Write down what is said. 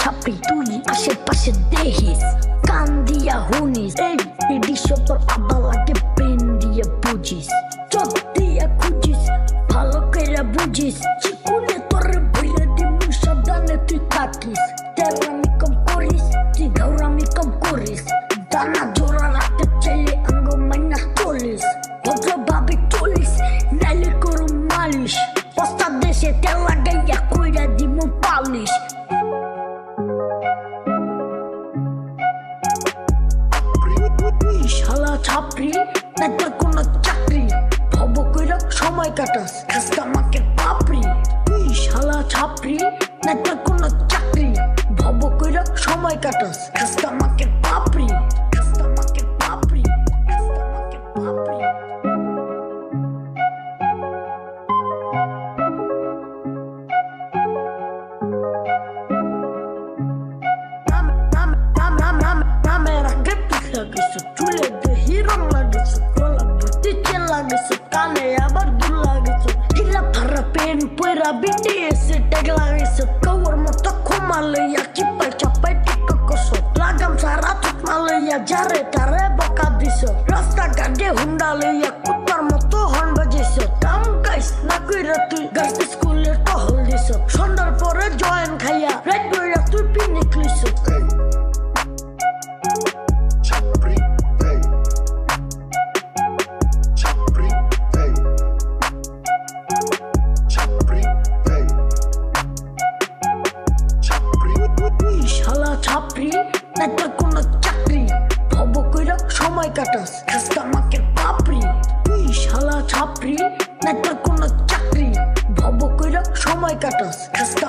ছাপড়ি তুই আশেপাশে দেখিস, কান দিয়া হুনিস, এই দৃশ্য তোর আবার লাগে পেন দিয়ে বুঝিস, চোখ দিয়া খুঁজিস, ভালো করে বুঝিস, চিকুনে তোর ভইরে দিমু সাবধানে তুই থাকিস, তেরামি কম করিস, তুই ঘাউরামি কম করিস, দানা জোড়া রাখতে চাইলে আঙ্গ মাইনাস 40, ভদ্রভাবে চলিস নাইলে করু মালিশ, পস্তার দেশে তেল লাগাইয়া কইরা দিমু পালিশ। শালা ছাপড়ি না তোর কোনো চাকরি, ভব কইরা সময় কাটাস খাস্তা মাকে পাপড়ি। তুই শালা ছাপড়ি না তোর কোনো চাকরি, ভব কইরা সময় কাটাস খাস্তা মাকে পাপড়ি, খাস্তা মাকে পাপড়ি, খাস্তা মাকে পাপড়ি। নামের আগে পিঠ লাগিস, চুলে দেহি রং লাগিস, গলা ভর্তি চেন লাগিস, কানে আবার দুল লাগিস, ঢিলা ফারা পেন পয়রা বিটিএস ট্যাগ লাগিস, কওয়ার মতো ক্ষমা লইয়া চিপাই চাপাই টিক কস, লাগাম সারা চুকনা লইয়া যারে তারে বকা দিস, রাস্তাঘাটে হুন্ডা লইয়া কুত্তার মতো হর্ন বাজিস, কাম গাইস না কইরা তুই গাইস স্কুলে টহল দিস, সন্ধ্যার পরে জয়েন খাইয়া রাত বইরা তুই পিকনিক লিস। শালা ছাপড়ি না তোর কোনো চাকরি, ভব কইরা সময় কাটাস খাস্তা মাকে পাপড়ি। তুই শালা ছাপড়ি না তোর কোনো চাকরি, ভব কইরা সময় কাটাস খাস্তা